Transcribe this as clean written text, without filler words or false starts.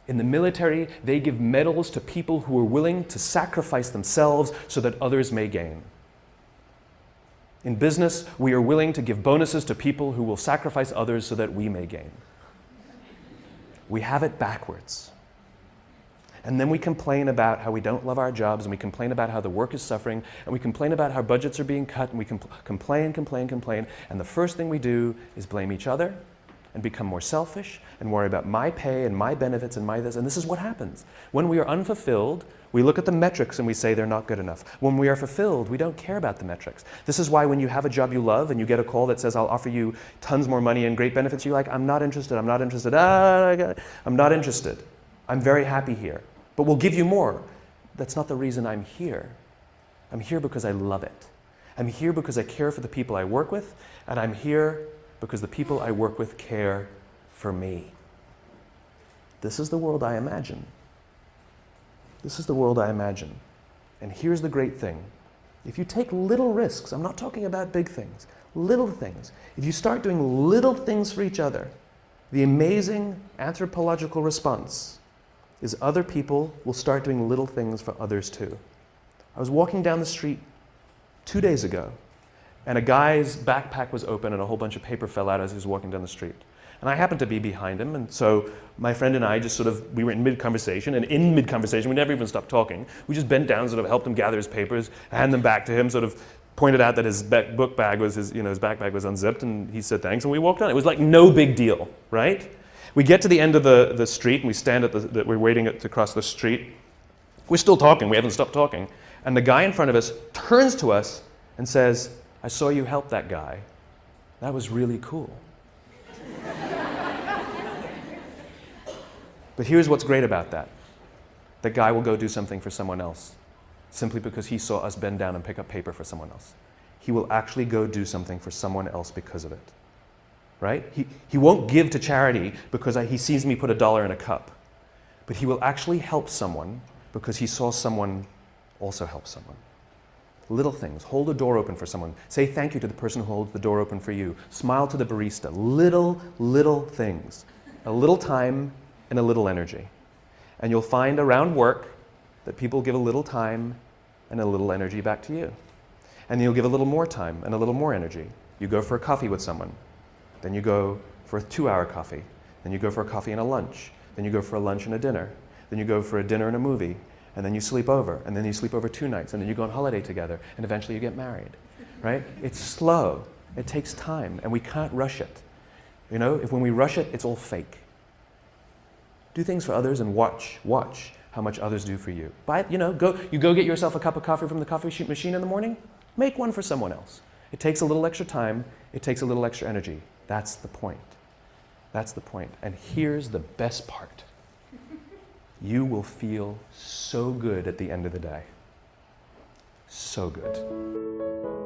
In the military, they give medals to people who are willing to sacrifice themselves so that others may gain. In business, we are willing to give bonuses to people who will sacrifice others so that we may gain. We have it backwards. And then we complain about how we don't love our jobs, and we complain about how the work is suffering, and we complain about how budgets are being cut, and we complain, and the first thing we do is blame each other and become more selfish and worry about my pay and my benefits and my this, and this is what happens. When we are unfulfilled, we look at the metrics and we say they're not good enough. When we are fulfilled, we don't care about the metrics. This is why when you have a job you love and you get a call that says, I'll offer you tons more money and great benefits, you're like, I'm not interested, I'm not interested, I'm not interested. I'm very happy here, but we'll give you more. That's not the reason I'm here. I'm here because I love it. I'm here because I care for the people I work with, and I'm here because the people I work with care for me. This is the world I imagine. This is the world I imagine. And here's the great thing. If you take little risks, I'm not talking about big things, little things. If you start doing little things for each other, the amazing anthropological response is other people will start doing little things for others too. I was walking down the street 2 days ago, and a guy's backpack was open and a whole bunch of paper fell out as he was walking down the street. And I happened to be behind him, and so my friend and I just we were in mid-conversation, and in mid-conversation, we never even stopped talking. We just bent down, sort of helped him gather his papers, hand them back to him, sort of pointed out that his book bag was, his backpack was unzipped, and he said thanks, and we walked on. It was like no big deal, right? We get to the end of the street, and we stand we're waiting to cross the street. We're still talking, we haven't stopped talking. And the guy in front of us turns to us and says, I saw you help that guy. That was really cool. But here's what's great about that. That guy will go do something for someone else simply because he saw us bend down and pick up paper for someone else. He will actually go do something for someone else because of it. Right? He won't give to charity because he sees me put $1 in a cup. But he will actually help someone because he saw someone also help someone. Little things. Hold a door open for someone. Say thank you to the person who holds the door open for you. Smile to the barista. Little things. A little time and a little energy. And you'll find around work that people give a little time and a little energy back to you. And you'll give a little more time and a little more energy. You go for a coffee with someone. Then you go for a 2-hour coffee. Then you go for a coffee and a lunch. Then you go for a lunch and a dinner. Then you go for a dinner and a movie. And then you sleep over. And then you sleep over 2 nights. And then you go on holiday together. And eventually you get married. Right? It's slow. It takes time. And we can't rush it. When we rush it, it's all fake. Do things for others and watch how much others do for you. Go get yourself a cup of coffee from the coffee machine in the morning. Make one for someone else. It takes a little extra time. It takes a little extra energy. That's the point. That's the point. And here's the best part. You will feel so good at the end of the day. So good.